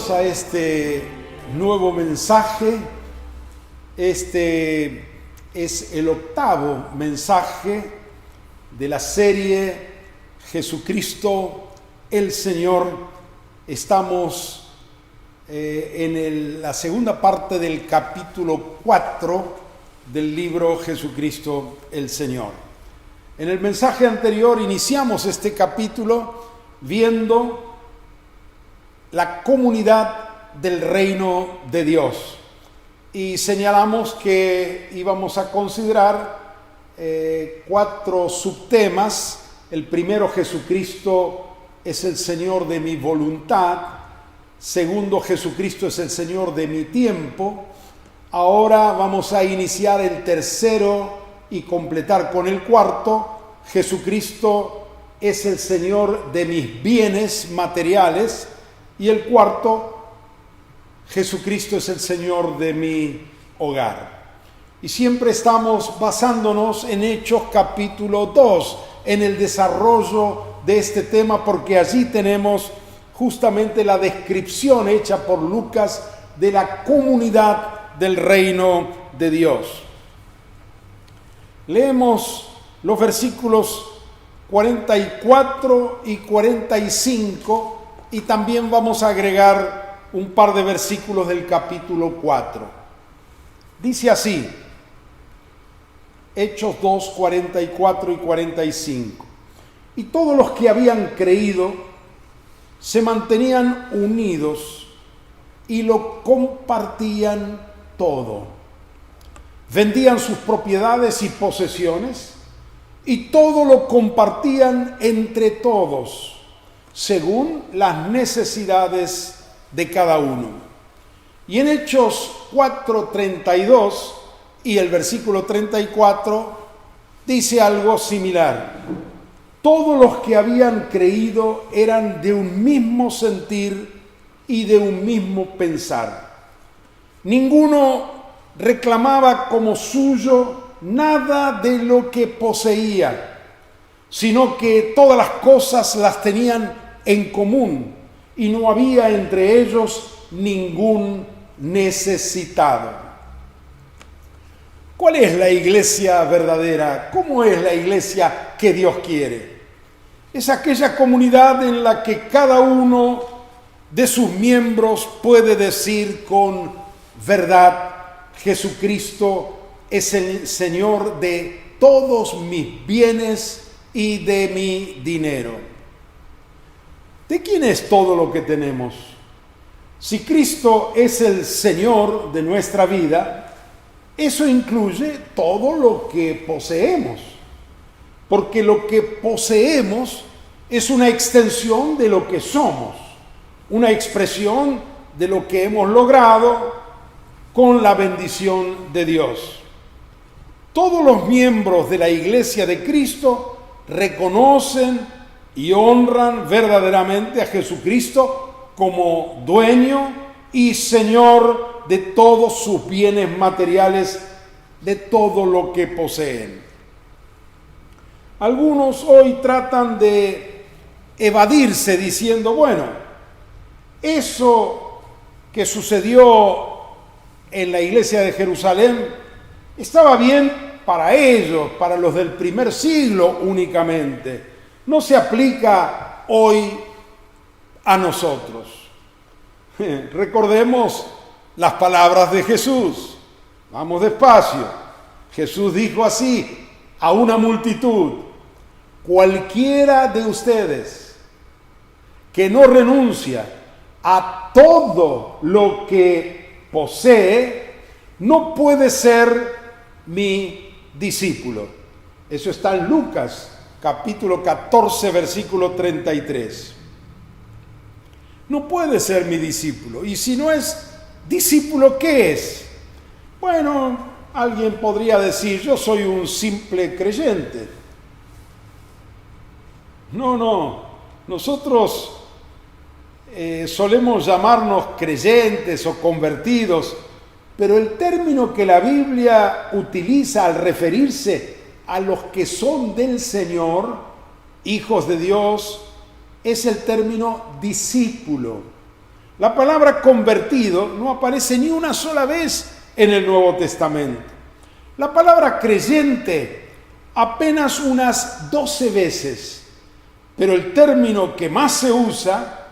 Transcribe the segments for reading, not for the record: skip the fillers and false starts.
Bienvenidos a este nuevo mensaje. Este es el octavo mensaje de la serie Jesucristo el Señor. Estamos en la segunda parte del capítulo 4 del libro Jesucristo el Señor. En el mensaje anterior iniciamos este capítulo viendo la comunidad del reino de Dios y señalamos que íbamos a considerar 4 subtemas. El primero, Jesucristo es el Señor de mi voluntad. Segundo, Jesucristo es el Señor de mi tiempo. Ahora vamos a iniciar el tercero y completar con el cuarto. Jesucristo es el Señor de mis bienes materiales. Y el cuarto, Jesucristo es el Señor de mi hogar. Y siempre estamos basándonos en Hechos capítulo 2, en el desarrollo de este tema, porque allí tenemos justamente la descripción hecha por Lucas de la comunidad del reino de Dios. Leemos los versículos 44 y 45 y también vamos a agregar un par de versículos del capítulo 4. Dice así, Hechos 2, 44 y 45. Y todos los que habían creído se mantenían unidos y lo compartían todo. Vendían sus propiedades y posesiones y todo lo compartían entre todos, según las necesidades de cada uno. Y en Hechos 4:32 y el versículo 34 dice algo similar. Todos los que habían creído eran de un mismo sentir y de un mismo pensar. Ninguno reclamaba como suyo nada de lo que poseía, sino que todas las cosas las tenían en común y no había entre ellos ningún necesitado. ¿Cuál es la iglesia verdadera? ¿Cómo es la iglesia que Dios quiere? Es aquella comunidad en la que cada uno de sus miembros puede decir con verdad: Jesucristo es el Señor de todos mis bienes y de mi dinero. ¿De quién es todo lo que tenemos? Si Cristo es el Señor de nuestra vida, eso incluye todo lo que poseemos, porque lo que poseemos es una extensión de lo que somos, una expresión de lo que hemos logrado con la bendición de Dios. Todos los miembros de la Iglesia de Cristo reconocen y honran verdaderamente a Jesucristo como dueño y Señor de todos sus bienes materiales, de todo lo que poseen. Algunos hoy tratan de evadirse diciendo, bueno, eso que sucedió en la iglesia de Jerusalén estaba bien para ellos, para los del primer siglo únicamente. No se aplica hoy a nosotros. Recordemos las palabras de Jesús. Vamos despacio. Jesús dijo así a una multitud: cualquiera de ustedes que no renuncia a todo lo que posee, no puede ser mi discípulo. Eso está en Lucas capítulo 14, versículo 33. No puede ser mi discípulo. Y si no es discípulo, ¿qué es? Bueno, alguien podría decir, yo soy un simple creyente. No. Nosotros solemos llamarnos creyentes o convertidos, pero el término que la Biblia utiliza al referirse a los que son del Señor, hijos de Dios, es el término discípulo. La palabra convertido no aparece ni una sola vez en el Nuevo Testamento. La palabra creyente apenas unas 12 veces, pero el término que más se usa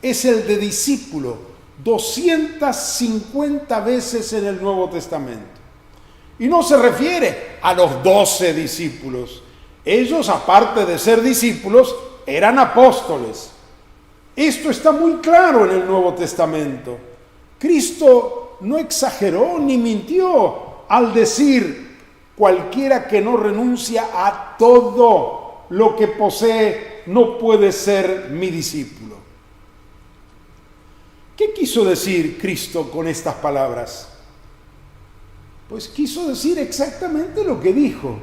es el de discípulo, 250 veces en el Nuevo Testamento. Y no se refiere a los 12 discípulos. Ellos, aparte de ser discípulos, eran apóstoles. Esto está muy claro en el Nuevo Testamento. Cristo no exageró ni mintió al decir: cualquiera que no renuncia a todo lo que posee no puede ser mi discípulo. ¿Qué quiso decir Cristo con estas palabras? Pues quiso decir exactamente lo que dijo.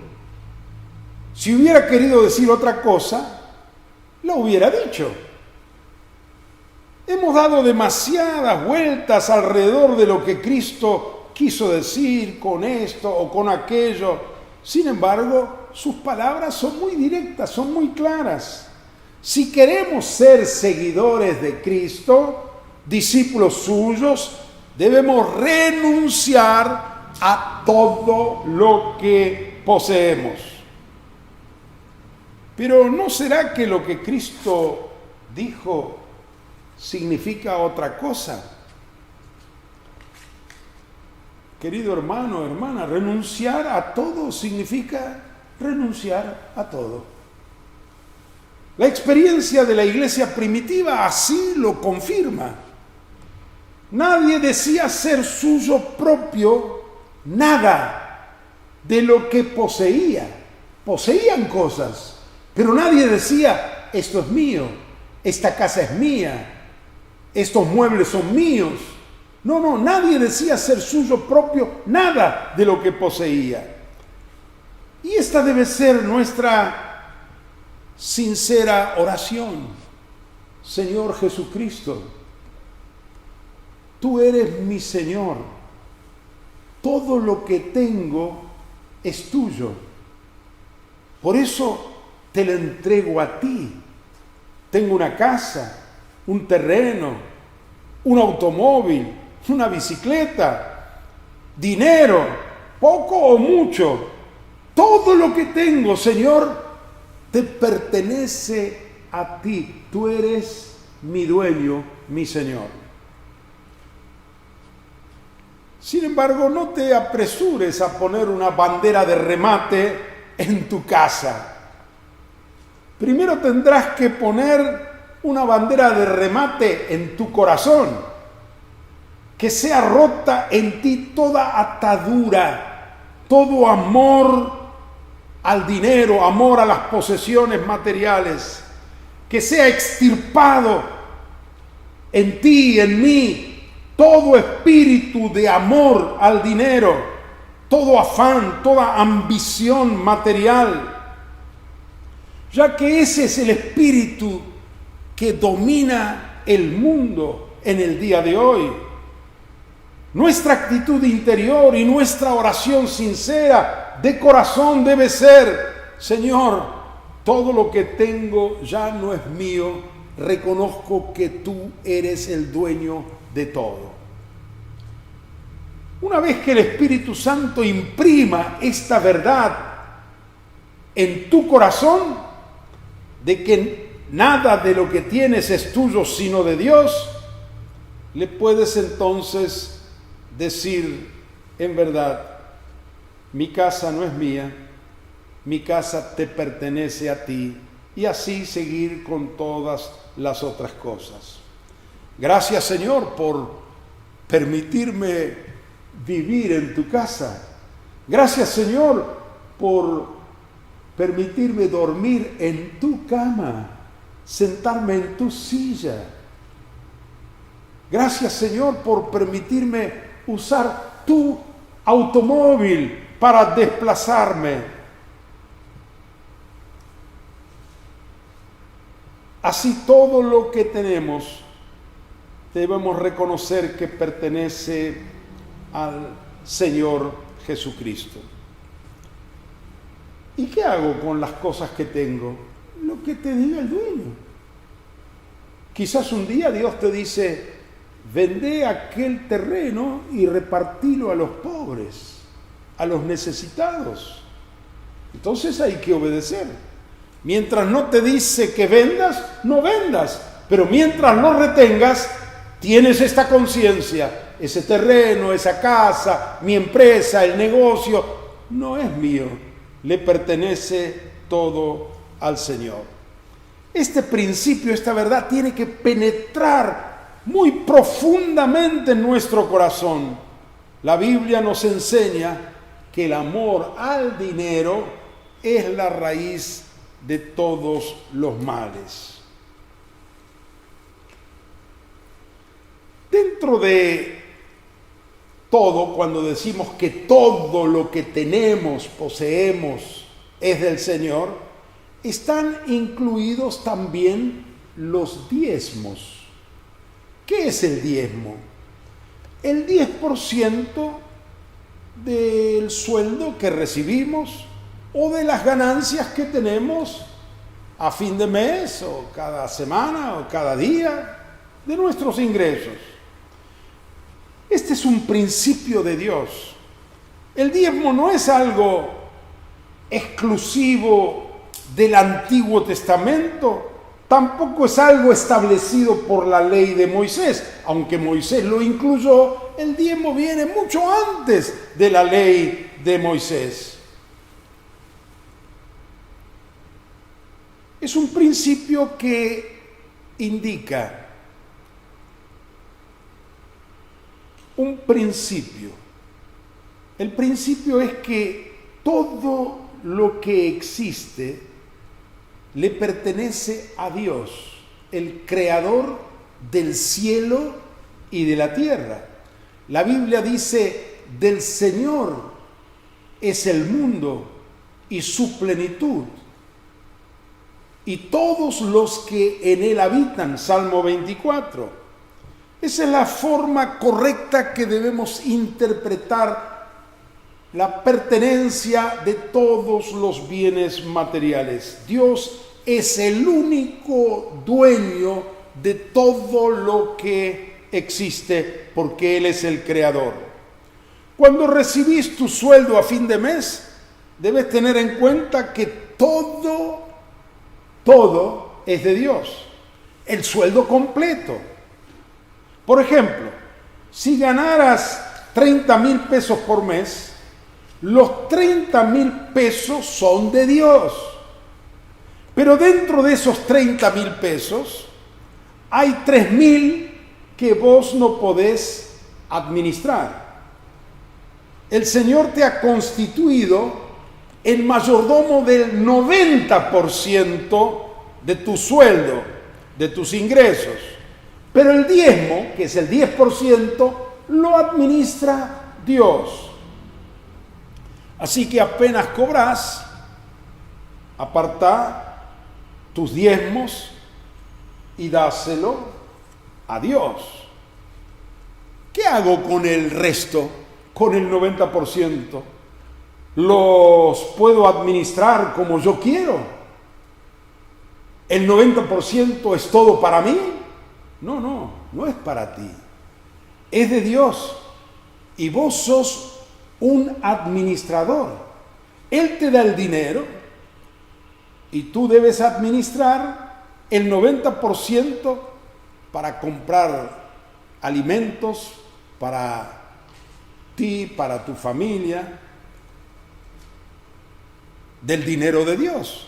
Si hubiera querido decir otra cosa, lo hubiera dicho. Hemos dado demasiadas vueltas alrededor de lo que Cristo quiso decir con esto o con aquello. Sin embargo, sus palabras son muy directas, son muy claras. Si queremos ser seguidores de Cristo, discípulos suyos, debemos renunciar a todo lo que poseemos. Pero ¿no será que lo que Cristo dijo significa otra cosa? Querido hermano, hermana, renunciar a todo significa renunciar a todo. La experiencia de la iglesia primitiva así lo confirma. Nadie decía ser suyo propio nada de lo que poseía. Poseían cosas, pero nadie decía: esto es mío, esta casa es mía, estos muebles son míos. No, nadie decía ser suyo propio nada de lo que poseía. Y esta debe ser nuestra sincera oración. Señor Jesucristo, tú eres mi Señor. Todo lo que tengo es tuyo. Por eso te lo entrego a ti. Tengo una casa, un terreno, un automóvil, una bicicleta, dinero, poco o mucho. Todo lo que tengo, Señor, te pertenece a ti. Tú eres mi dueño, mi Señor. Sin embargo, no te apresures a poner una bandera de remate en tu casa. Primero tendrás que poner una bandera de remate en tu corazón, que sea rota en ti toda atadura, todo amor al dinero, amor a las posesiones materiales, que sea extirpado en ti y en mí todo espíritu de amor al dinero, todo afán, toda ambición material, ya que ese es el espíritu que domina el mundo en el día de hoy. Nuestra actitud interior y nuestra oración sincera de corazón debe ser: Señor, todo lo que tengo ya no es mío, reconozco que tú eres el dueño de todo. Una vez que el Espíritu Santo imprima esta verdad en tu corazón, de que nada de lo que tienes es tuyo sino de Dios, le puedes entonces decir en verdad: mi casa no es mía, mi casa te pertenece a ti, y así seguir con todas las otras cosas. Gracias, Señor, por permitirme vivir en tu casa. Gracias, Señor, por permitirme dormir en tu cama, sentarme en tu silla. Gracias, Señor, por permitirme usar tu automóvil para desplazarme. Así todo lo que tenemos debemos reconocer que pertenece al Señor Jesucristo. ¿Y qué hago con las cosas que tengo? Lo que te diga el dueño. Quizás un día Dios te dice: vendé aquel terreno y repartilo a los pobres, a los necesitados. Entonces hay que obedecer. Mientras no te dice que vendas, no vendas. Pero mientras lo retengas, tienes esta conciencia. Ese terreno, esa casa, mi empresa, el negocio, no es mío. Le pertenece todo al Señor. Este principio, esta verdad, tiene que penetrar muy profundamente en nuestro corazón. La Biblia nos enseña que el amor al dinero es la raíz de todos los males. Dentro de todo, cuando decimos que todo lo que tenemos, poseemos, es del Señor, están incluidos también los diezmos. ¿Qué es el diezmo? El 10% del sueldo que recibimos o de las ganancias que tenemos a fin de mes o cada semana o cada día de nuestros ingresos. Este es un principio de Dios. El diezmo no es algo exclusivo del Antiguo Testamento, tampoco es algo establecido por la ley de Moisés, aunque Moisés lo incluyó. El diezmo viene mucho antes de la ley de Moisés. Es un principio que indica un principio. El principio es que todo lo que existe le pertenece a Dios, el creador del cielo y de la tierra. La Biblia dice: del Señor es el mundo y su plenitud, y todos los que en él habitan. Salmo 24. Esa es la forma correcta que debemos interpretar la pertenencia de todos los bienes materiales. Dios es el único dueño de todo lo que existe, porque Él es el creador. Cuando recibís tu sueldo a fin de mes, debes tener en cuenta que todo es de Dios. El sueldo completo. Por ejemplo, si ganaras 30,000 pesos por mes, los 30,000 pesos son de Dios. Pero dentro de esos 30,000 pesos, hay 3,000 que vos no podés administrar. El Señor te ha constituido el mayordomo del 90% de tu sueldo, de tus ingresos. Pero el diezmo, que es el 10%, lo administra Dios. Así que apenas cobras, apartá tus diezmos y dáselo a Dios. ¿Qué hago con el resto, con el 90%? ¿Los puedo administrar como yo quiero? ¿El 90% es todo para mí? No es para ti. Es de Dios. Y vos sos un administrador. Él te da el dinero y tú debes administrar el 90% para comprar alimentos para ti, para tu familia, del dinero de Dios.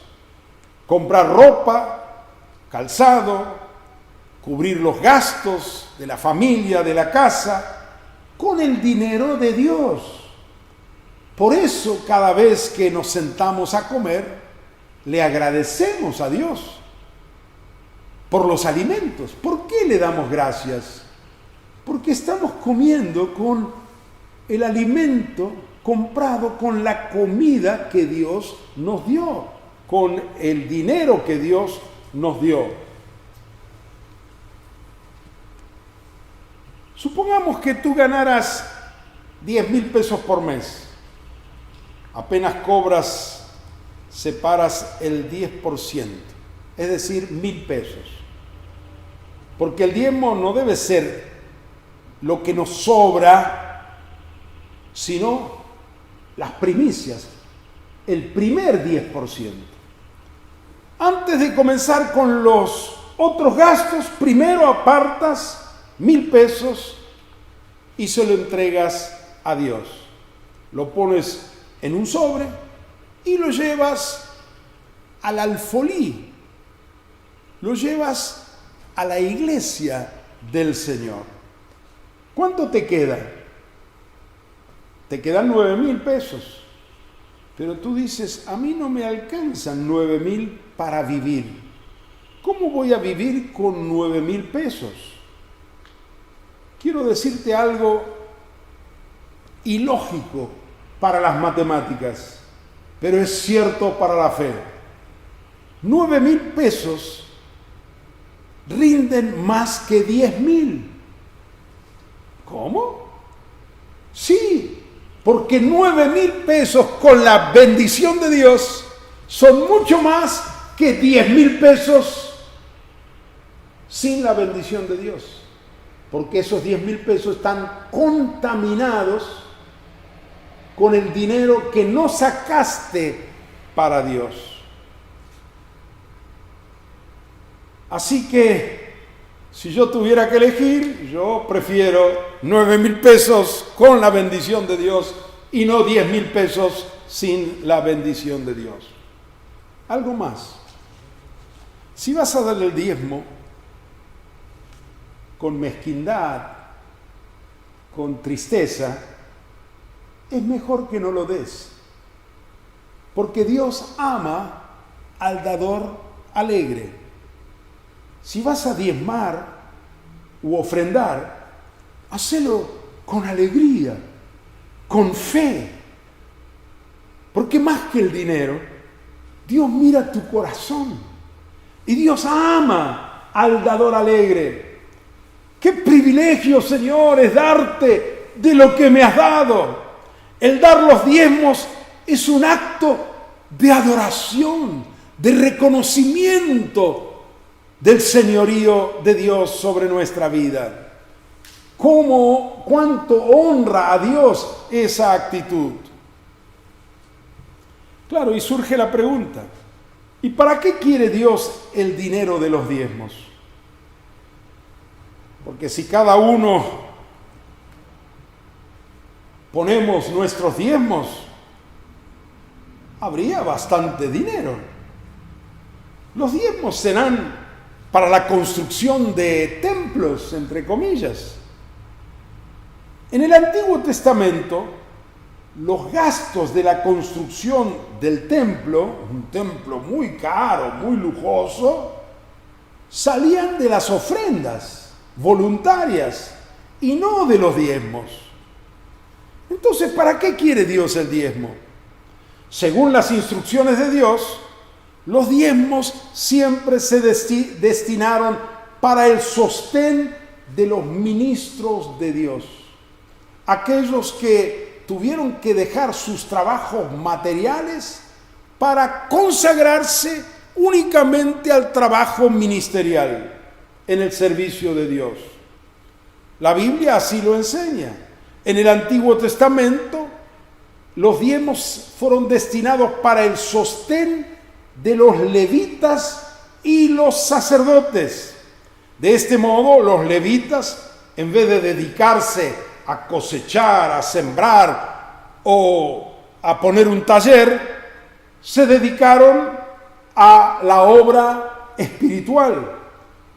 Comprar ropa, calzado, cubrir los gastos de la familia, de la casa, con el dinero de Dios. Por eso, cada vez que nos sentamos a comer, le agradecemos a Dios por los alimentos. ¿Por qué le damos gracias? Porque estamos comiendo con el alimento comprado, con la comida que Dios nos dio, con el dinero que Dios nos dio. Supongamos que tú ganaras 10,000 pesos por mes. Apenas cobras, separas el 10%, es decir, 1,000 pesos. Porque el diezmo no debe ser lo que nos sobra, sino las primicias, el primer 10%. Antes de comenzar con los otros gastos, primero apartas 1,000 pesos y se lo entregas a Dios. Lo pones en un sobre y lo llevas al alfolí, lo llevas a la iglesia del Señor. ¿Cuánto te queda? Te quedan 9,000 pesos. Pero tú dices, a mí no me alcanzan 9,000 para vivir. ¿Cómo voy a vivir con 9,000 pesos? Quiero decirte algo ilógico para las matemáticas, pero es cierto para la fe. 9,000 pesos rinden más que 10,000. ¿Cómo? Sí, porque 9,000 pesos con la bendición de Dios son mucho más que 10,000 pesos sin la bendición de Dios. Porque esos 10,000 pesos están contaminados con el dinero que no sacaste para Dios. Así que, si yo tuviera que elegir, yo prefiero 9,000 pesos con la bendición de Dios y no 10,000 pesos sin la bendición de Dios. Algo más. Si vas a darle el diezmo con mezquindad, con tristeza, es mejor que no lo des. Porque Dios ama al dador alegre. Si vas a diezmar u ofrendar, hacelo con alegría, con fe. Porque más que el dinero, Dios mira tu corazón. Y Dios ama al dador alegre. ¡Qué privilegio, Señor, es darte de lo que me has dado! El dar los diezmos es un acto de adoración, de reconocimiento del señorío de Dios sobre nuestra vida. ¿Cuánto honra a Dios esa actitud? Claro, y surge la pregunta, ¿y para qué quiere Dios el dinero de los diezmos? Porque si cada uno ponemos nuestros diezmos, habría bastante dinero. Los diezmos serán para la construcción de templos, entre comillas. En el Antiguo Testamento, los gastos de la construcción del templo, un templo muy caro, muy lujoso, salían de las ofrendas voluntarias y no de los diezmos. Entonces, ¿para qué quiere Dios el diezmo? Según las instrucciones de Dios, los diezmos siempre se destinaron para el sostén de los ministros de Dios, aquellos que tuvieron que dejar sus trabajos materiales para consagrarse únicamente al trabajo ministerial en el servicio de Dios. La Biblia así lo enseña. En el Antiguo Testamento, los diezmos fueron destinados para el sostén de los levitas y los sacerdotes. De este modo, los levitas, en vez de dedicarse a cosechar, a sembrar o a poner un taller, se dedicaron a la obra espiritual.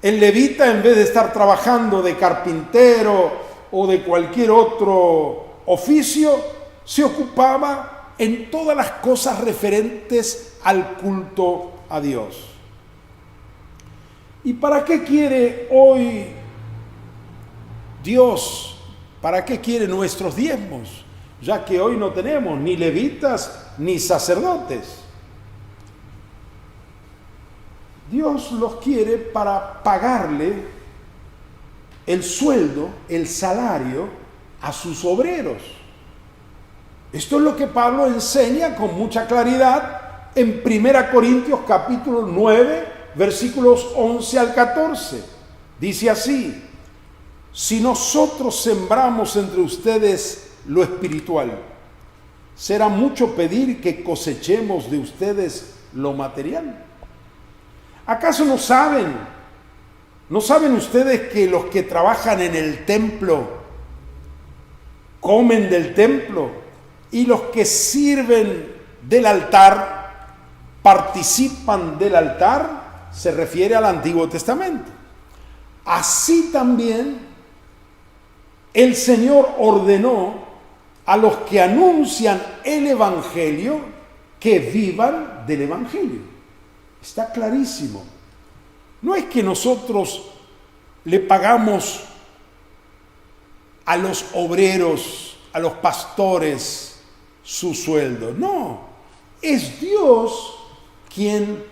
El levita, en vez de estar trabajando de carpintero o de cualquier otro oficio, se ocupaba en todas las cosas referentes al culto a Dios. ¿Y para qué quiere hoy Dios? ¿Para qué quiere nuestros diezmos? Ya que hoy no tenemos ni levitas ni sacerdotes. Dios los quiere para pagarle el sueldo, el salario a sus obreros. Esto es lo que Pablo enseña con mucha claridad en 1 Corintios capítulo 9, versículos 11 al 14. Dice así: si nosotros sembramos entre ustedes lo espiritual, ¿será mucho pedir que cosechemos de ustedes lo material? ¿Acaso no saben? ¿No saben ustedes que los que trabajan en el templo comen del templo y los que sirven del altar participan del altar? Se refiere al Antiguo Testamento. Así también el Señor ordenó a los que anuncian el Evangelio que vivan del Evangelio. Está clarísimo. No es que nosotros le pagamos a los obreros, a los pastores, su sueldo. No, es Dios quien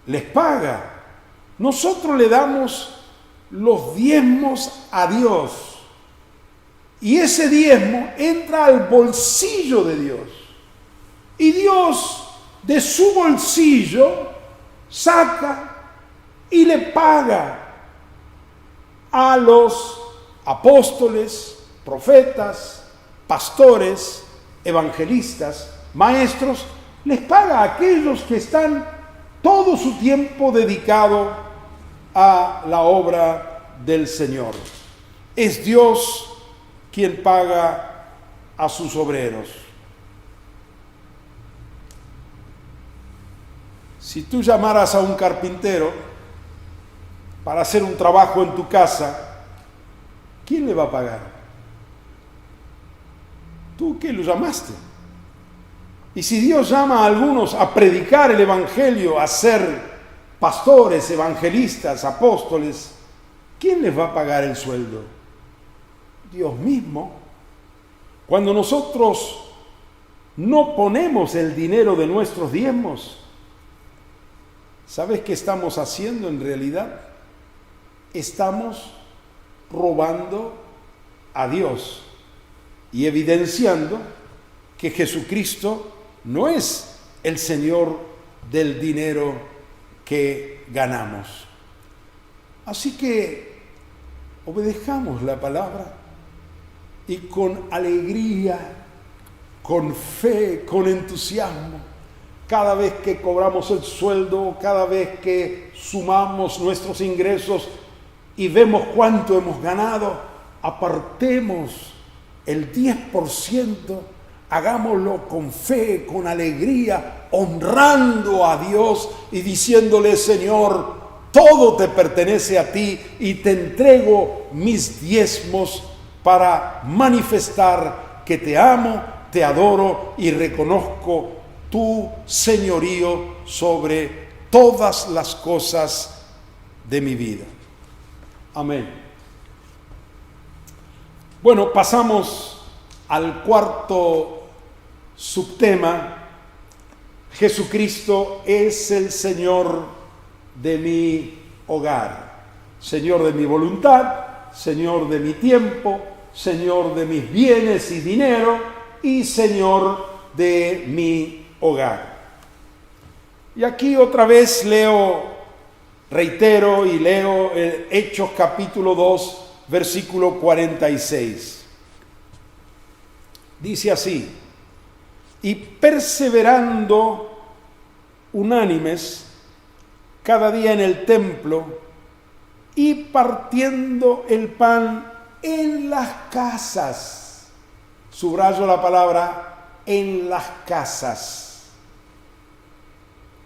les paga. Nosotros le damos los diezmos a Dios. Y ese diezmo entra al bolsillo de Dios. Y Dios de su bolsillo saca y le paga a los apóstoles, profetas, pastores, evangelistas, maestros, les paga a aquellos que están todo su tiempo dedicado a la obra del Señor. Es Dios quien paga a sus obreros. Si tú llamaras a un carpintero para hacer un trabajo en tu casa, ¿quién le va a pagar? Tú que lo llamaste. Y si Dios llama a algunos a predicar el Evangelio, a ser pastores, evangelistas, apóstoles, ¿quién les va a pagar el sueldo? Dios mismo. Cuando nosotros no ponemos el dinero de nuestros diezmos, ¿sabes qué estamos haciendo en realidad? Estamos robando a Dios y evidenciando que Jesucristo no es el Señor del dinero que ganamos. Así que obedezcamos la palabra y con alegría, con fe, con entusiasmo, cada vez que cobramos el sueldo, cada vez que sumamos nuestros ingresos y vemos cuánto hemos ganado, apartemos el 10%, hagámoslo con fe, con alegría, honrando a Dios y diciéndole: Señor, todo te pertenece a ti y te entrego mis diezmos para manifestar que te amo, te adoro y reconozco tu señorío sobre todas las cosas de mi vida. Amén. Bueno, pasamos al cuarto subtema. Jesucristo es el Señor de mi hogar, Señor de mi voluntad, Señor de mi tiempo, Señor de mis bienes y dinero y Señor de mi hogar. Y aquí otra vez reitero y leo Hechos capítulo 2, versículo 46. Dice así: y perseverando unánimes cada día en el templo y partiendo el pan en las casas. Subrayo la palabra en las casas.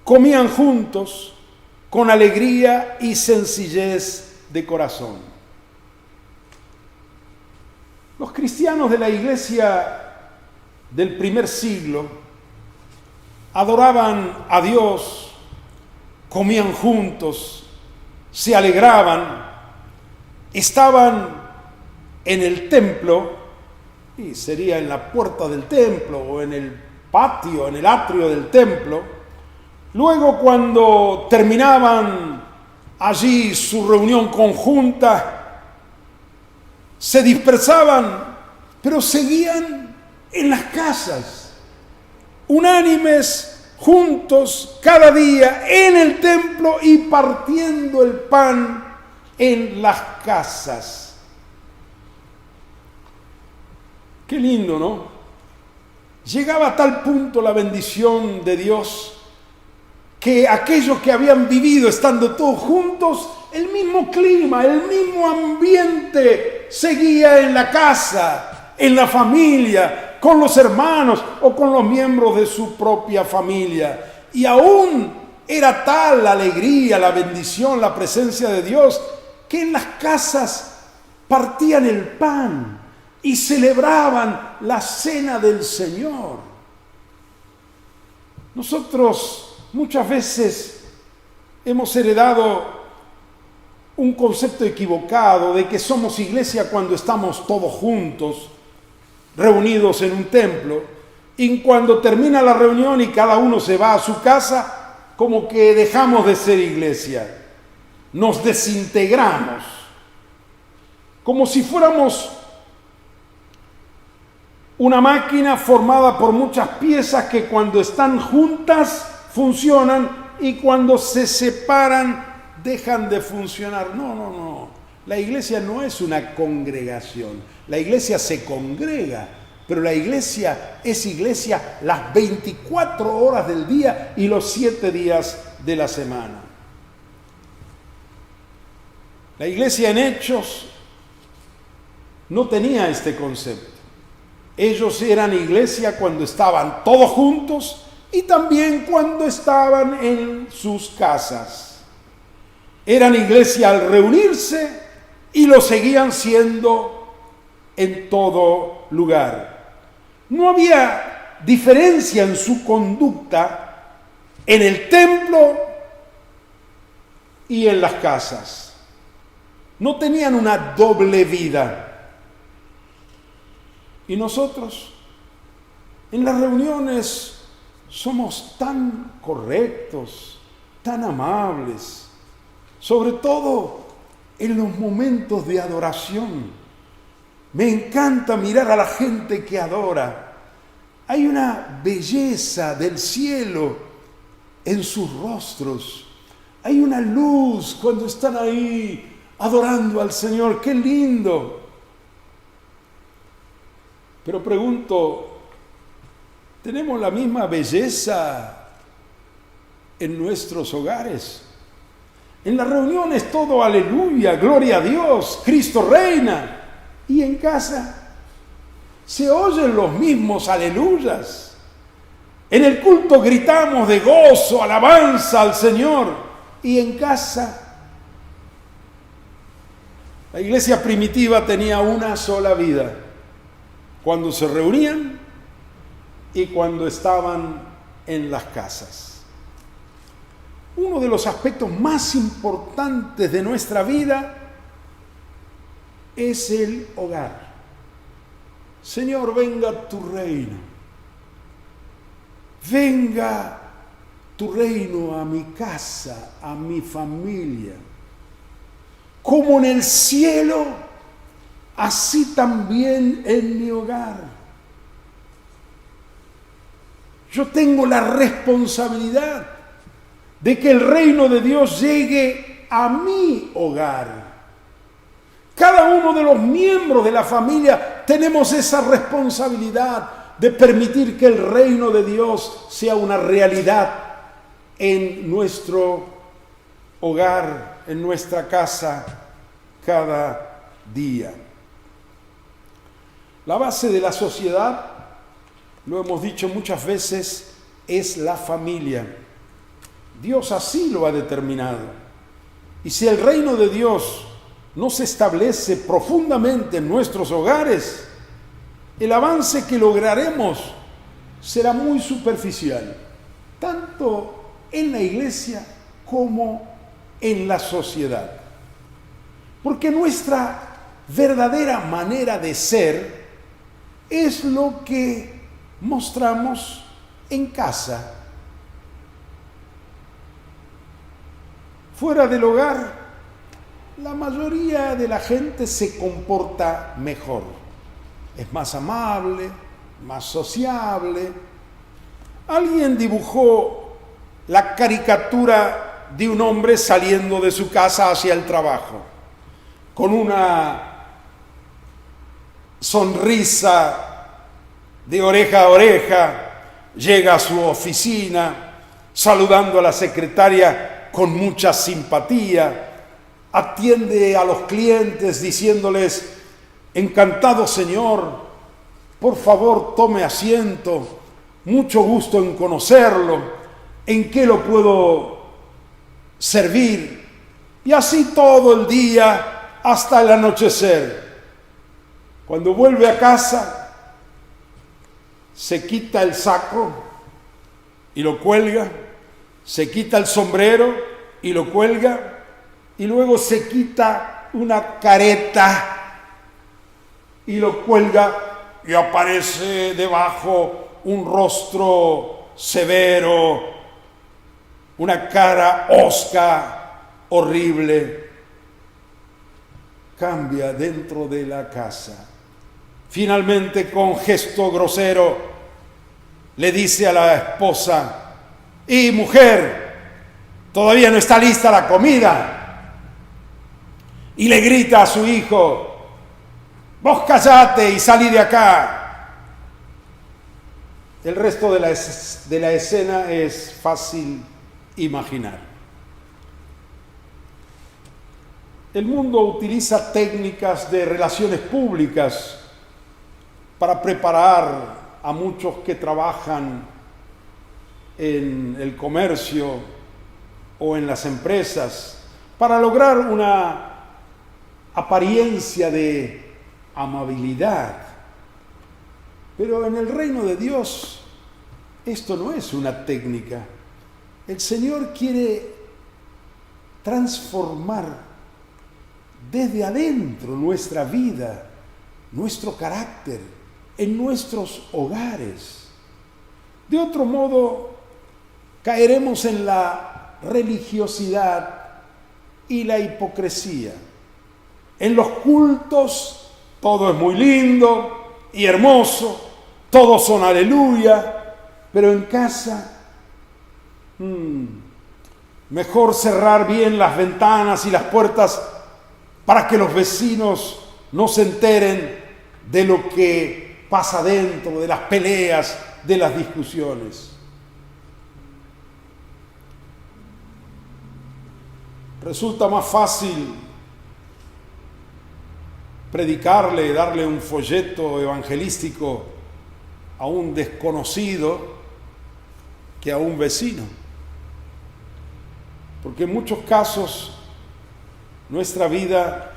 Comían juntos con alegría y sencillez de corazón. Los cristianos de la iglesia del primer siglo adoraban a Dios, comían juntos, se alegraban, estaban en el templo, y sería en la puerta del templo o en el patio, en el atrio del templo. Luego, cuando terminaban allí su reunión conjunta, se dispersaban, pero seguían en las casas, unánimes, juntos, cada día en el templo y partiendo el pan en las casas. Qué lindo, ¿no? Llegaba a tal punto la bendición de Dios que aquellos que habían vivido estando todos juntos, el mismo clima, el mismo ambiente seguía en la casa, en la familia, con los hermanos o con los miembros de su propia familia. Y aún era tal la alegría, la bendición, la presencia de Dios, que en las casas partían el pan y celebraban la cena del Señor. Nosotros muchas veces hemos heredado un concepto equivocado de que somos iglesia cuando estamos todos juntos, reunidos en un templo, y cuando termina la reunión y cada uno se va a su casa, como que dejamos de ser iglesia, nos desintegramos, como si fuéramos una máquina formada por muchas piezas que cuando están juntas funcionan y cuando se separan dejan de funcionar. No. La iglesia no es una congregación. La iglesia se congrega, pero la iglesia es iglesia las 24 horas del día y los 7 días de la semana. La iglesia en Hechos no tenía este concepto. Ellos eran iglesia cuando estaban todos juntos y también cuando estaban en sus casas. Eran iglesia al reunirse y lo seguían siendo en todo lugar. No había diferencia en su conducta en el templo y en las casas. No tenían una doble vida. Y nosotros, en las reuniones, somos tan correctos, tan amables, sobre todo en los momentos de adoración. Me encanta mirar a la gente que adora. Hay una belleza del cielo en sus rostros. Hay una luz cuando están ahí adorando al Señor. ¡Qué lindo! Pero pregunto, ¿tenemos la misma belleza en nuestros hogares? En las reuniones todo aleluya, gloria a Dios, Cristo reina. Y en casa se oyen los mismos aleluyas. En el culto gritamos de gozo, alabanza al Señor. Y en casa, la iglesia primitiva tenía una sola vida. Cuando se reunían y cuando estaban en las casas. Uno de los aspectos más importantes de nuestra vida es el hogar. Señor, venga tu reino. Venga tu reino a mi casa, a mi familia. Como en el cielo, así también en mi hogar. Yo tengo la responsabilidad de que el reino de Dios llegue a mi hogar. Cada uno de los miembros de la familia tenemos esa responsabilidad de permitir que el reino de Dios sea una realidad en nuestro hogar, en nuestra casa, cada día. La base de la sociedad, lo hemos dicho muchas veces, es la familia. Dios así lo ha determinado. Y si el reino de Dios no se establece profundamente en nuestros hogares, el avance que lograremos será muy superficial, tanto en la iglesia como en la sociedad. Porque nuestra verdadera manera de ser es lo que mostramos en casa. Fuera del hogar, la mayoría de la gente se comporta mejor. Es más amable, más sociable. Alguien dibujó la caricatura de un hombre saliendo de su casa hacia el trabajo, con una sonrisa de oreja a oreja, llega a su oficina saludando a la secretaria con mucha simpatía, atiende a los clientes diciéndoles: encantado señor, por favor tome asiento, mucho gusto en conocerlo, ¿en qué lo puedo servir? Y así todo el día hasta el anochecer. Cuando vuelve a casa, se quita el saco y lo cuelga, se quita el sombrero y lo cuelga, y luego se quita una careta y lo cuelga, y aparece debajo un rostro severo, una cara hosca, horrible. Cambia dentro de la casa. Finalmente, con gesto grosero, le dice a la esposa: y mujer, todavía no está lista la comida. Y le grita a su hijo: vos callate y salí de acá. El resto de la escena es fácil imaginar. El mundo utiliza técnicas de relaciones públicas para preparar a muchos que trabajan en el comercio o en las empresas para lograr una apariencia de amabilidad. Pero en el reino de Dios esto no es una técnica. El Señor quiere transformar desde adentro nuestra vida, nuestro carácter, en nuestros hogares. De otro modo, caeremos en la religiosidad y la hipocresía. En los cultos todo es muy lindo y hermoso, todos son aleluya, pero en casa, mejor cerrar bien las ventanas y las puertas para que los vecinos no se enteren de lo que pasa dentro, de las peleas, de las discusiones. Resulta más fácil predicarle, darle un folleto evangelístico a un desconocido que a un vecino. Porque en muchos casos nuestra vida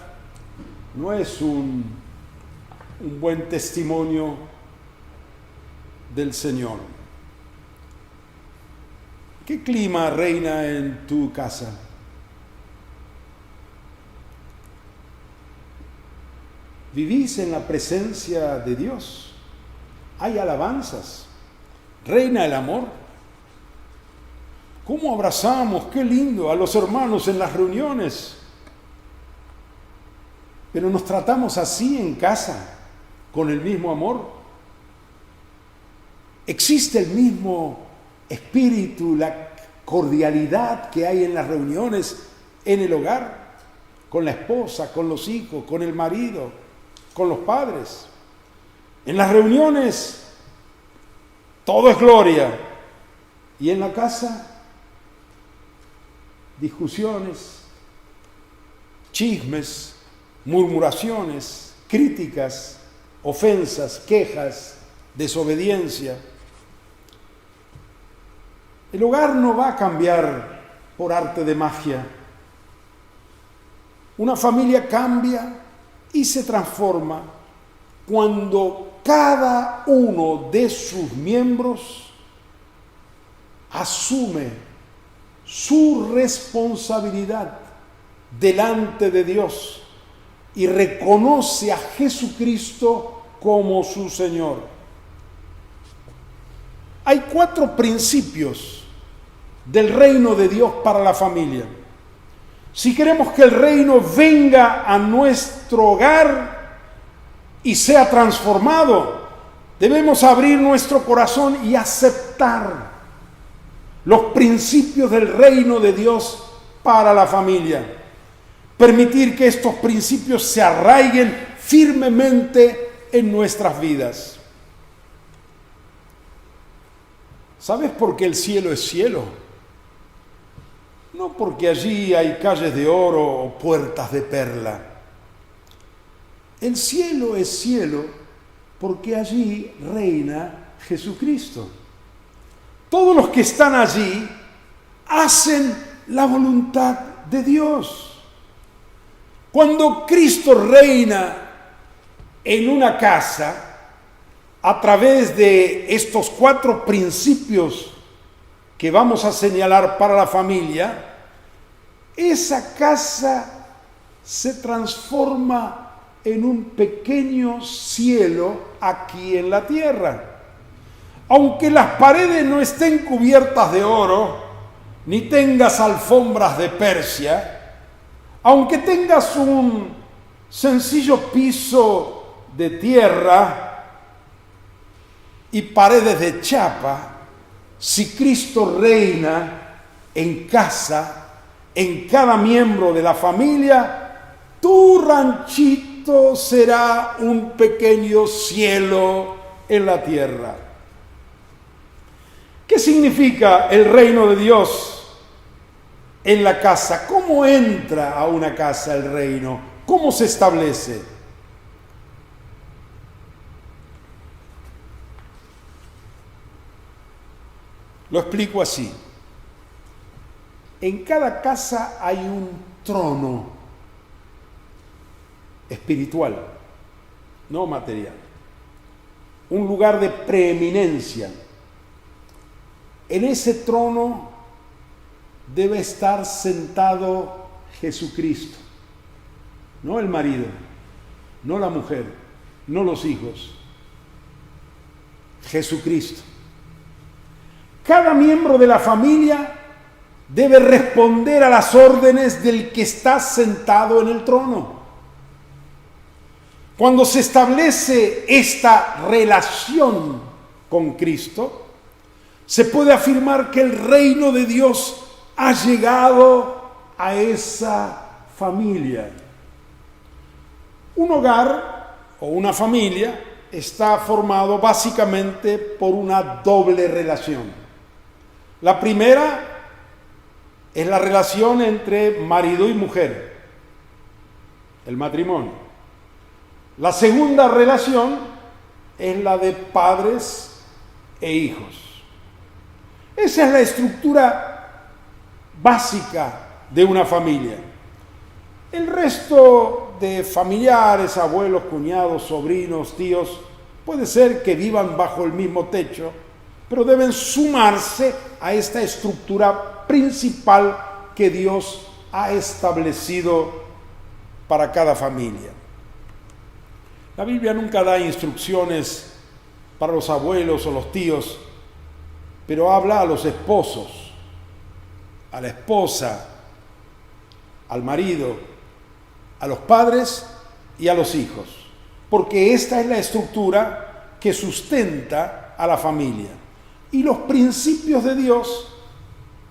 no es un buen testimonio del Señor. ¿Qué clima reina en tu casa? ¿Vivís en la presencia de Dios? ¿Hay alabanzas? ¿Reina el amor? ¿Cómo abrazamos, qué lindo, a los hermanos en las reuniones? Pero nos tratamos así en casa, con el mismo amor. ¿Existe el mismo espíritu, la cordialidad que hay en las reuniones en el hogar? Con la esposa, con los hijos, con el marido, con los padres. En las reuniones todo es gloria. Y en la casa, discusiones, chismes, murmuraciones, críticas, ofensas, quejas, desobediencia. El hogar no va a cambiar por arte de magia. Una familia cambia y se transforma cuando cada uno de sus miembros asume su responsabilidad delante de Dios y reconoce a Jesucristo como su Señor. Hay 4 principios del reino de Dios para la familia. Si queremos que el reino venga a nuestro hogar y sea transformado, debemos abrir nuestro corazón y aceptar los principios del reino de Dios para la familia. Permitir que estos principios se arraiguen firmemente en nuestras vidas. ¿Sabes por qué el cielo es cielo? No porque allí hay calles de oro o puertas de perla. El cielo es cielo porque allí reina Jesucristo. Todos los que están allí hacen la voluntad de Dios. Cuando Cristo reina en una casa, a través de estos 4 principios que vamos a señalar para la familia, esa casa se transforma en un pequeño cielo aquí en la tierra. Aunque las paredes no estén cubiertas de oro, ni tengas alfombras de Persia, aunque tengas un sencillo piso de tierra y paredes de chapa, si Cristo reina en casa, en cada miembro de la familia, tu ranchito será un pequeño cielo en la tierra. ¿Qué significa el reino de Dios en la casa? ¿Cómo entra a una casa el reino? ¿Cómo se establece? Lo explico así. En cada casa hay un trono espiritual, no material. Un lugar de preeminencia. En ese trono debe estar sentado Jesucristo, no el marido, no la mujer, no los hijos. Jesucristo. Cada miembro de la familia debe responder a las órdenes del que está sentado en el trono. Cuando se establece esta relación con Cristo, se puede afirmar que el reino de Dios ha llegado a esa familia. Un hogar o una familia está formado básicamente por una doble relación. La primera es la relación entre marido y mujer, el matrimonio. La segunda relación es la de padres e hijos. Esa es la estructura básica de una familia. El resto de familiares, abuelos, cuñados, sobrinos, tíos, puede ser que vivan bajo el mismo techo, pero deben sumarse a esta estructura principal que Dios ha establecido para cada familia. La Biblia nunca da instrucciones para los abuelos o los tíos, pero habla a los esposos, a la esposa, al marido, a los padres y a los hijos, porque esta es la estructura que sustenta a la familia. Y los principios de Dios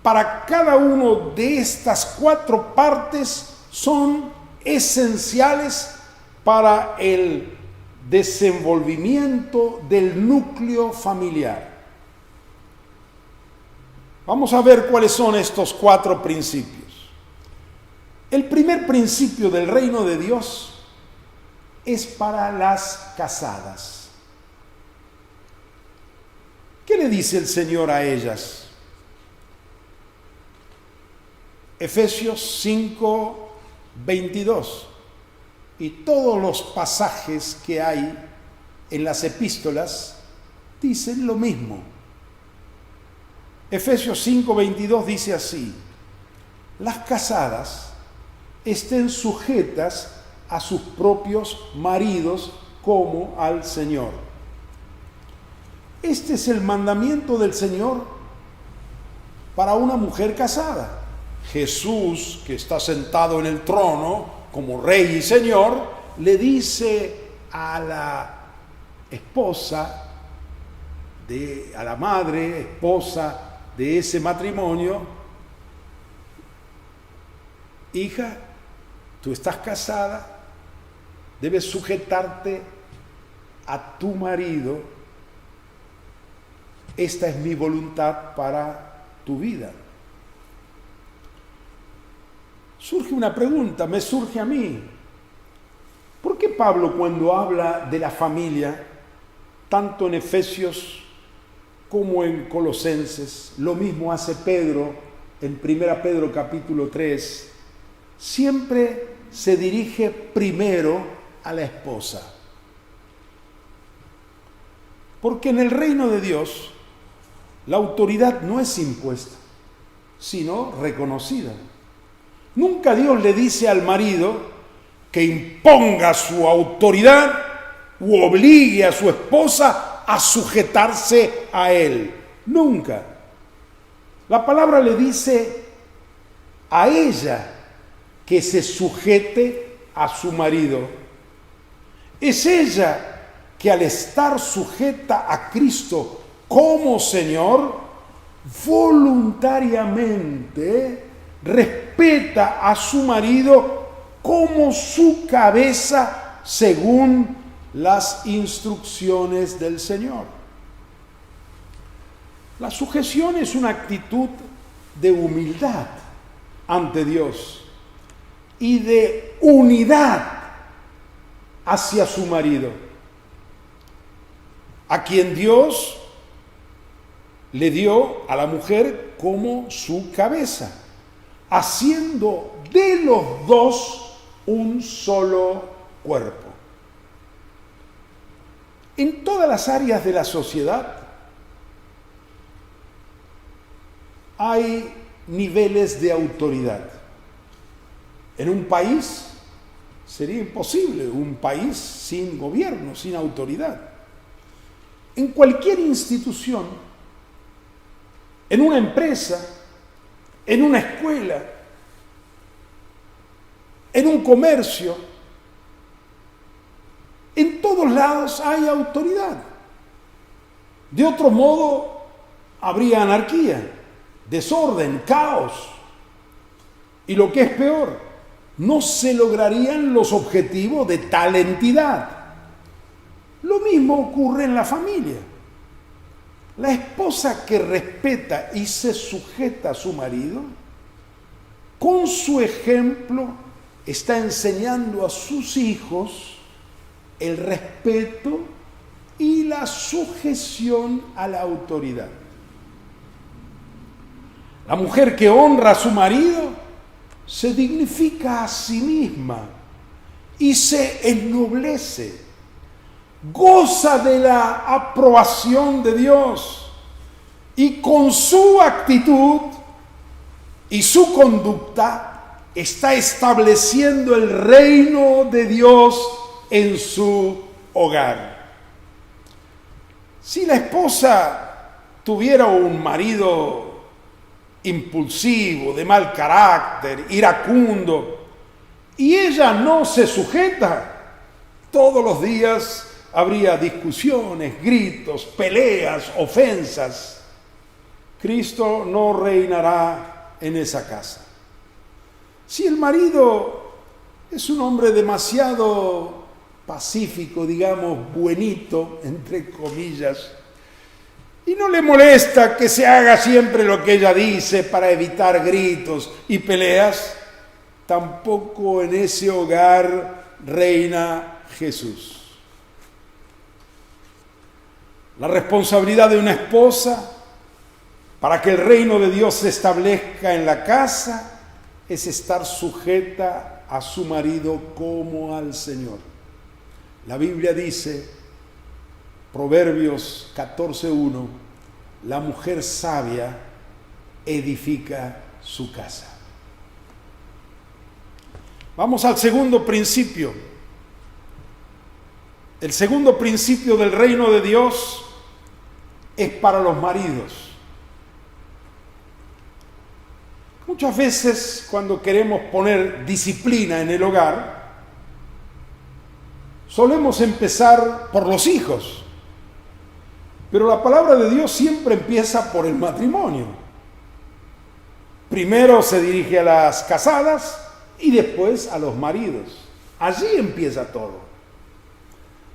para cada uno de estas 4 partes son esenciales para el desenvolvimiento del núcleo familiar. Vamos a ver cuáles son estos 4 principios. El primer principio del reino de Dios es para las casadas. ¿Qué le dice el Señor a ellas? Efesios 5, 22. Y todos los pasajes que hay en las epístolas dicen lo mismo. Efesios 5, 22 dice así: las casadas estén sujetas a sus propios maridos como al Señor. Este es el mandamiento del Señor para una mujer casada. Jesús, que está sentado en el trono como Rey y Señor, le dice a la esposa, a la madre, esposa de ese matrimonio: hija, tú estás casada, debes sujetarte a tu marido esta es mi voluntad para tu vida. Surge una pregunta, me surge a mí. ¿Por qué Pablo, cuando habla de la familia, tanto en Efesios como en Colosenses, lo mismo hace Pedro en 1 Pedro capítulo 3, siempre se dirige primero a la esposa? Porque en el reino de Dios la autoridad no es impuesta, sino reconocida. Nunca Dios le dice al marido que imponga su autoridad u obligue a su esposa a sujetarse a él. Nunca. La palabra le dice a ella que se sujete a su marido. Es ella que al estar sujeta a Cristo como Señor, voluntariamente respeta a su marido como su cabeza según las instrucciones del Señor. La sujeción es una actitud de humildad ante Dios y de unidad hacia su marido, a quien Dios le dio a la mujer como su cabeza, haciendo de los dos un solo cuerpo. En todas las áreas de la sociedad hay niveles de autoridad. En un país sería imposible un país sin gobierno, sin autoridad. En cualquier institución, en una empresa, en una escuela, en un comercio, en todos lados hay autoridad. De otro modo, habría anarquía, desorden, caos. Y lo que es peor, no se lograrían los objetivos de tal entidad. Lo mismo ocurre en la familia. La esposa que respeta y se sujeta a su marido, con su ejemplo está enseñando a sus hijos el respeto y la sujeción a la autoridad. La mujer que honra a su marido se dignifica a sí misma y se ennoblece, goza de la aprobación de Dios y con su actitud y su conducta está estableciendo el reino de Dios en su hogar. Si la esposa tuviera un marido impulsivo, de mal carácter, iracundo, y ella no se sujeta, todos los días habría discusiones, gritos, peleas, ofensas. Cristo no reinará en esa casa. Si el marido es un hombre demasiado pacífico, digamos, buenito, entre comillas, y no le molesta que se haga siempre lo que ella dice para evitar gritos y peleas, tampoco en ese hogar reina Jesús. La responsabilidad de una esposa para que el reino de Dios se establezca en la casa es estar sujeta a su marido como al Señor. La Biblia dice, Proverbios 14:1, la mujer sabia edifica su casa. Vamos al segundo principio. El segundo principio del reino de Dios es para los maridos. Muchas veces cuando queremos poner disciplina en el hogar, solemos empezar por los hijos. Pero la palabra de Dios siempre empieza por el matrimonio. Primero se dirige a las casadas y después a los maridos. Allí empieza todo.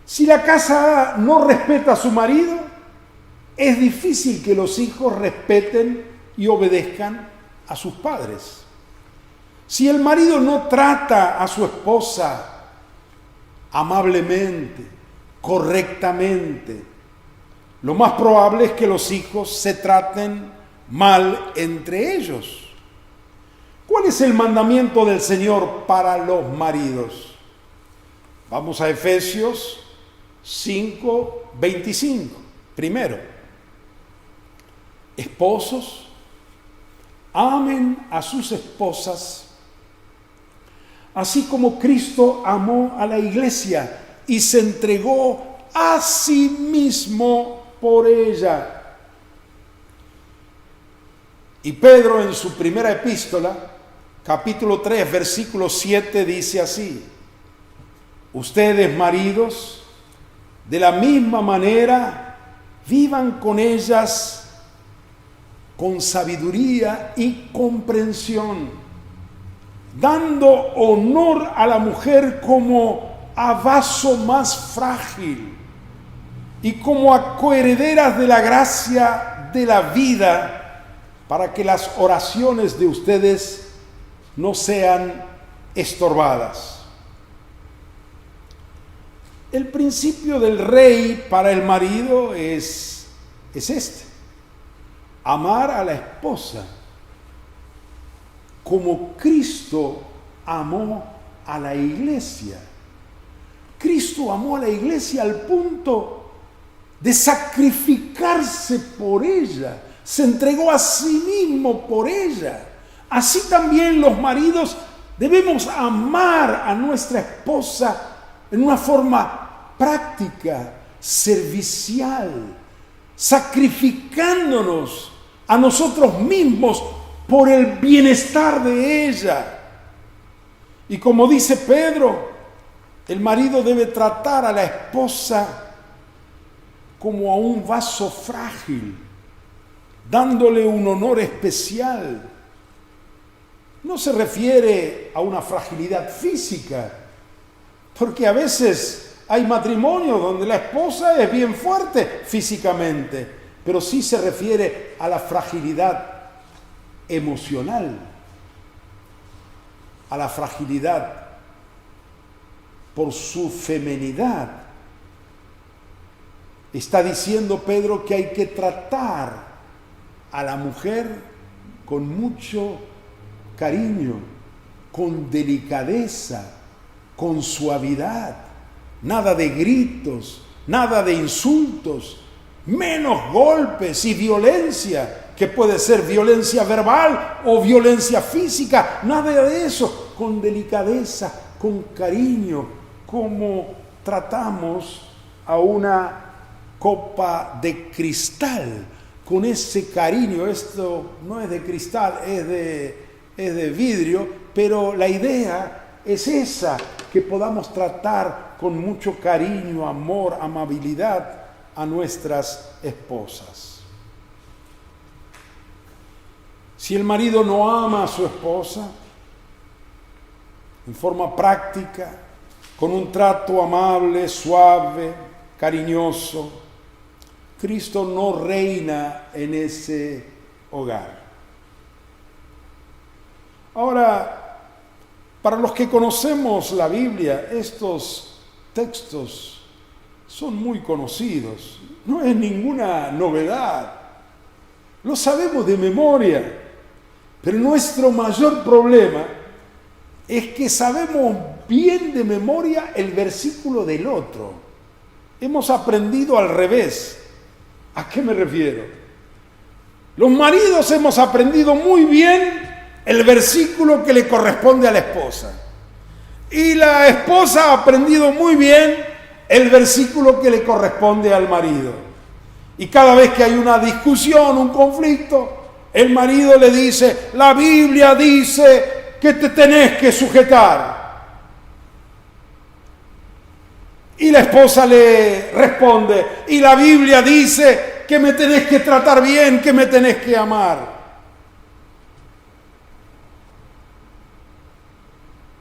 Si la casada no respeta a su marido, es difícil que los hijos respeten y obedezcan a sus padres. Si el marido no trata a su esposa amablemente, correctamente, lo más probable es que los hijos se traten mal entre ellos. ¿Cuál es el mandamiento del Señor para los maridos? Vamos a Efesios 5:25. Primero, esposos, amen a sus esposas, así como Cristo amó a la iglesia y se entregó a sí mismo por ella. Y Pedro en su primera epístola, capítulo 3, versículo 7, dice así: ustedes, maridos, de la misma manera, vivan con ellas con sabiduría y comprensión, dando honor a la mujer como a vaso más frágil y como a coherederas de la gracia de la vida, para que las oraciones de ustedes no sean estorbadas. El principio del rey para el marido es este: amar a la esposa como Cristo amó a la iglesia. Cristo amó a la iglesia al punto de sacrificarse por ella, se entregó a sí mismo por ella. Así también los maridos debemos amar a nuestra esposa en una forma práctica, servicial, sacrificándonos a nosotros mismos por el bienestar de ella. Y como dice Pedro, el marido debe tratar a la esposa como a un vaso frágil, dándole un honor especial. No se refiere a una fragilidad física, porque a veces hay matrimonios donde la esposa es bien fuerte físicamente, pero sí se refiere a la fragilidad emocional, a la fragilidad por su feminidad. Está diciendo Pedro que hay que tratar a la mujer con mucho cariño, con delicadeza, con suavidad, nada de gritos, nada de insultos, menos golpes y violencia, que puede ser violencia verbal o violencia física, nada de eso, con delicadeza, con cariño, como tratamos a una copa de cristal, con ese cariño. Esto no es de cristal, es de vidrio, pero la idea es esa, que podamos tratar con mucho cariño, amor, amabilidad a nuestras esposas. Si el marido no ama a su esposa en forma práctica, con un trato amable, suave, cariñoso, Cristo no reina en ese hogar. Ahora, para los que conocemos la Biblia, estos textos son muy conocidos, no es ninguna novedad, lo sabemos de memoria, pero nuestro mayor problema es que sabemos bien de memoria el versículo del otro. Hemos aprendido al revés. ¿A qué me refiero? Los maridos hemos aprendido muy bien el versículo que le corresponde a la esposa. Y la esposa ha aprendido muy bien el versículo que le corresponde al marido. Y cada vez que hay una discusión, un conflicto, el marido le dice: la Biblia dice que te tenés que sujetar. Y la esposa le responde: y la Biblia dice que me tenés que tratar bien, que me tenés que amar.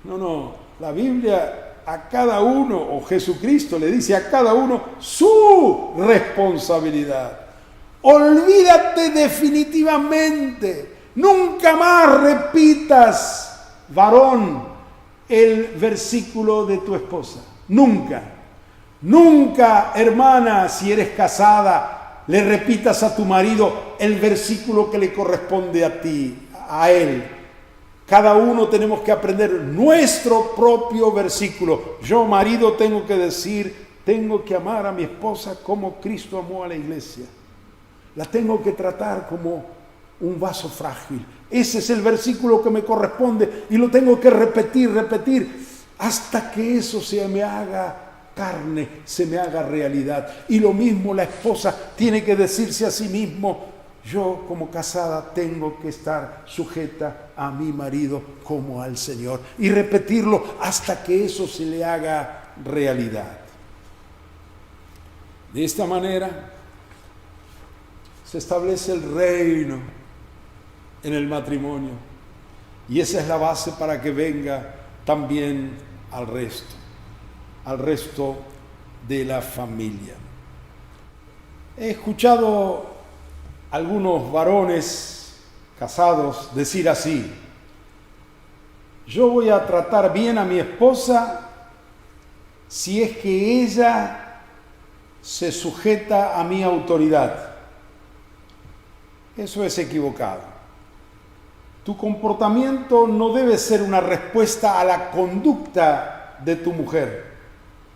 No, la Biblia a cada uno, o Jesucristo le dice a cada uno su responsabilidad. Olvídate definitivamente. Nunca más repitas, varón, el versículo de tu esposa. Nunca. Nunca, hermana, si eres casada, le repitas a tu marido el versículo que le corresponde a ti, a él. Cada uno tenemos que aprender nuestro propio versículo. Yo, marido, tengo que decir, tengo que amar a mi esposa como Cristo amó a la iglesia. La tengo que tratar como un vaso frágil. Ese es el versículo que me corresponde y lo tengo que repetir, hasta que eso se me haga carne, se me haga realidad. Y lo mismo la esposa tiene que decirse a sí mismo, yo como casada tengo que estar sujeta a mi marido como al Señor. Y repetirlo hasta que eso se le haga realidad. De esta manera se establece el reino en el matrimonio. Y esa es la base para que venga también al resto de la familia. He escuchado algunos varones casados decir así: yo voy a tratar bien a mi esposa si es que ella se sujeta a mi autoridad. Eso es equivocado. Tu comportamiento no debe ser una respuesta a la conducta de tu mujer,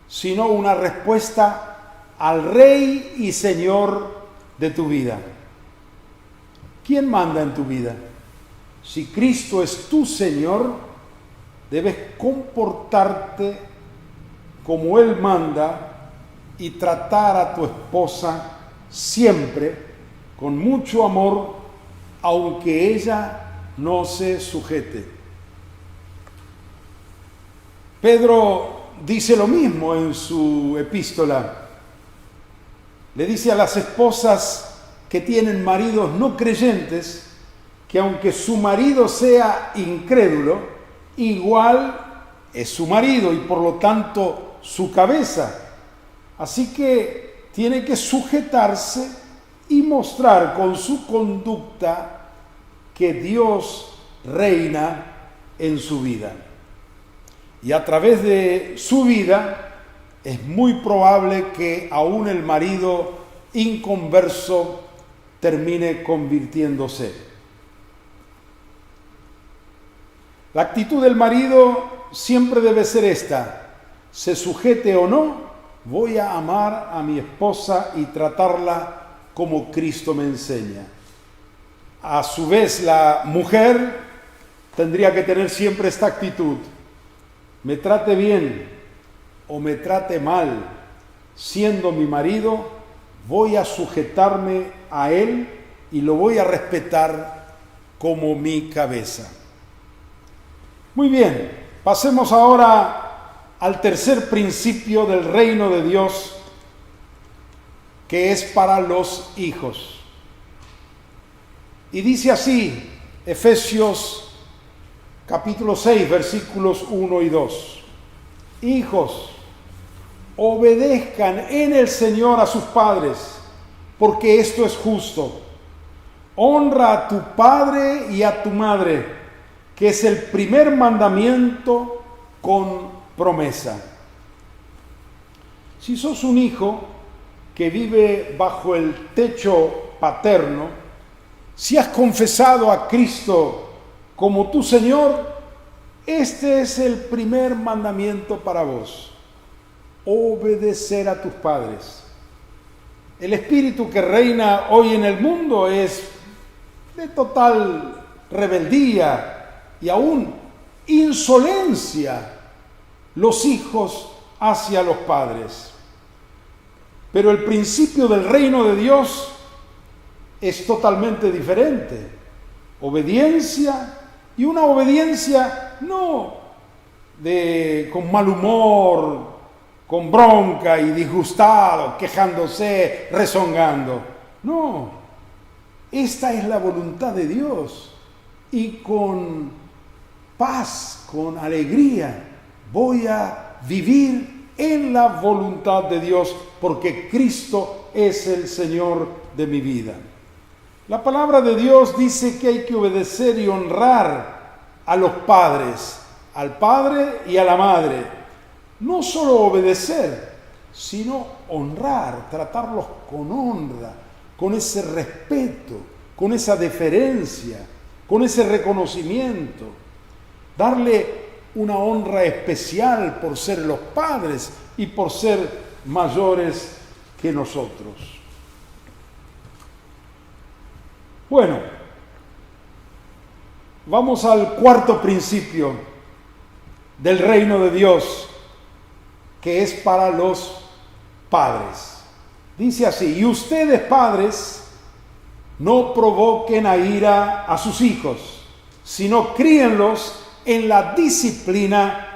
sino una respuesta al Rey y Señor de tu vida. ¿Quién manda en tu vida? Si Cristo es tu Señor, debes comportarte como Él manda y tratar a tu esposa siempre con mucho amor, aunque ella no se sujete. Pedro dice lo mismo en su epístola. Le dice a las esposas que tienen maridos no creyentes que aunque su marido sea incrédulo, igual es su marido y por lo tanto su cabeza. Así que tiene que sujetarse y mostrar con su conducta que Dios reina en su vida. Y a través de su vida es muy probable que aún el marido inconverso termine convirtiéndose. La actitud del marido siempre debe ser esta: se sujete o no, voy a amar a mi esposa y tratarla como Cristo me enseña. A su vez, la mujer tendría que tener siempre esta actitud: me trate bien o me trate mal, siendo mi marido, voy a sujetarme a él y lo voy a respetar como mi cabeza. Muy bien, pasemos ahora al tercer principio del reino de Dios, que es para los hijos. Y dice así, Efesios capítulo 6, versículos 1 y 2. Hijos, obedezcan en el Señor a sus padres, porque esto es justo. Honra a tu padre y a tu madre, que es el primer mandamiento con promesa. Si sos un hijo que vive bajo el techo paterno, si has confesado a Cristo como tu Señor, este es el primer mandamiento para vos: obedecer a tus padres. El espíritu que reina hoy en el mundo es de total rebeldía y aún insolencia los hijos hacia los padres. Pero el principio del reino de Dios es totalmente diferente. Obediencia, y una obediencia no con mal humor, con bronca y disgustado, quejándose, rezongando. No, esta es la voluntad de Dios. Y con paz, con alegría, voy a vivir en la voluntad de Dios, porque Cristo es el Señor de mi vida. La palabra de Dios dice que hay que obedecer y honrar a los padres, al padre y a la madre. No solo obedecer, sino honrar, tratarlos con honra, con ese respeto, con esa deferencia, con ese reconocimiento. Darle una honra especial por ser los padres y por ser mayores que nosotros. Bueno, vamos al cuarto principio del reino de Dios, que es para los padres. Dice así: y ustedes, padres, no provoquen a ira a sus hijos, sino críenlos en la disciplina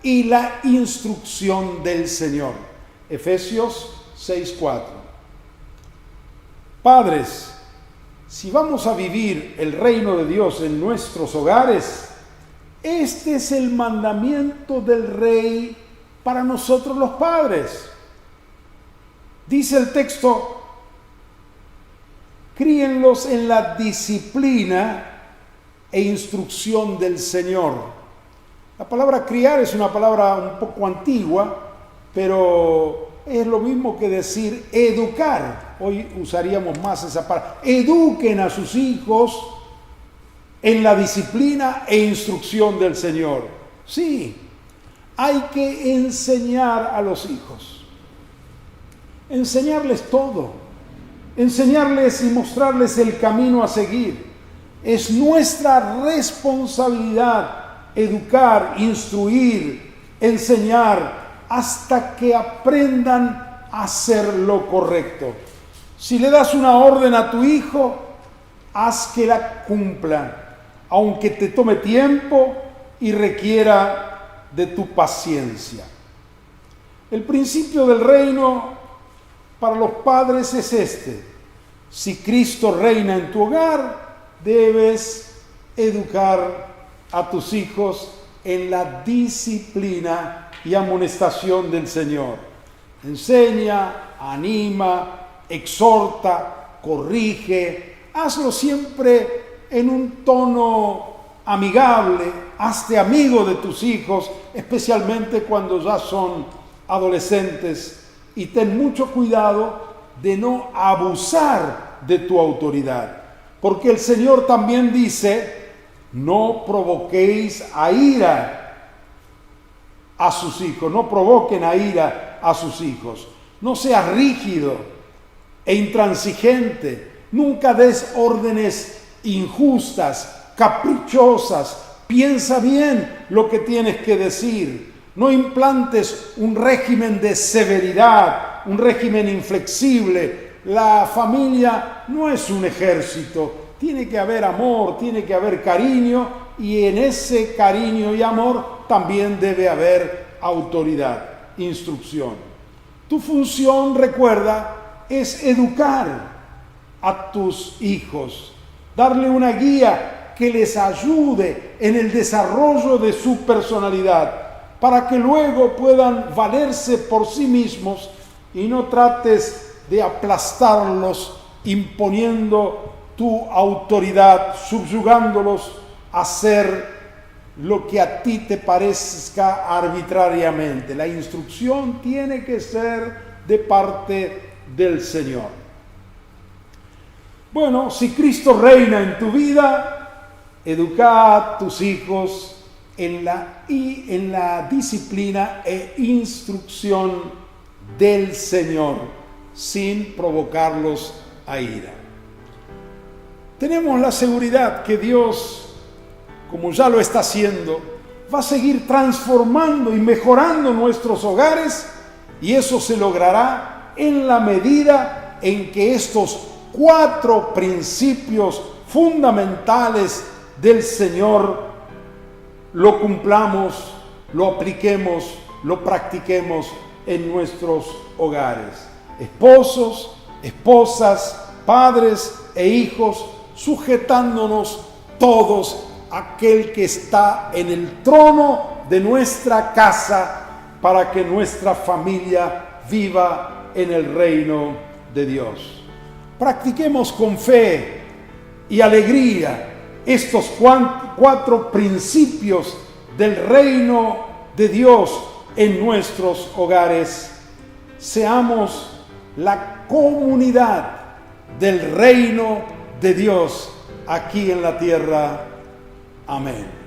y la instrucción del Señor. Efesios 6:4. Padres, si vamos a vivir el reino de Dios en nuestros hogares, este es el mandamiento del Rey para nosotros los padres. Dice el texto: críenlos en la disciplina e instrucción del Señor. La palabra criar es una palabra un poco antigua, pero es lo mismo que decir educar. Hoy usaríamos más esa palabra. Eduquen a sus hijos en la disciplina e instrucción del Señor. Sí, hay que enseñar a los hijos. Enseñarles todo. Enseñarles y mostrarles el camino a seguir. Es nuestra responsabilidad educar, instruir, enseñar, hasta que aprendan a hacer lo correcto. Si le das una orden a tu hijo, haz que la cumpla, aunque te tome tiempo y requiera de tu paciencia. El principio del reino para los padres es este: si Cristo reina en tu hogar, debes educar a tus hijos en la disciplina y amonestación del Señor. Enseña, anima, exhorta, corrige, hazlo siempre en un tono amigable, hazte amigo de tus hijos, especialmente cuando ya son adolescentes, y ten mucho cuidado de no abusar de tu autoridad. Porque el Señor también dice: no provoquéis a ira a sus hijos, no provoquen a ira a sus hijos. No seas rígido e intransigente, nunca des órdenes injustas, caprichosas. Piensa bien lo que tienes que decir. No implantes un régimen de severidad, un régimen inflexible. La familia no es un ejército, tiene que haber amor, tiene que haber cariño, y en ese cariño y amor también debe haber autoridad, instrucción. Tu función, recuerda, es educar a tus hijos, darle una guía que les ayude en el desarrollo de su personalidad, para que luego puedan valerse por sí mismos y no trates de aplastarlos imponiendo tu autoridad, subyugándolos a hacer lo que a ti te parezca arbitrariamente. La instrucción tiene que ser de parte del Señor. Bueno, si Cristo reina en tu vida, educa a tus hijos en la disciplina e instrucción del Señor, sin provocarlos a ira. Tenemos la seguridad que Dios, como ya lo está haciendo, va a seguir transformando y mejorando nuestros hogares, y eso se logrará en la medida en que estos 4 principios fundamentales del Señor lo cumplamos, lo apliquemos, lo practiquemos en nuestros hogares. Esposos, esposas, padres e hijos, sujetándonos todos a aquel que está en el trono de nuestra casa, para que nuestra familia viva en el reino de Dios. practiquemos con fe y alegría estos 4 principios del reino de Dios en nuestros hogares. Seamos la comunidad del reino de Dios aquí en la tierra. Amén.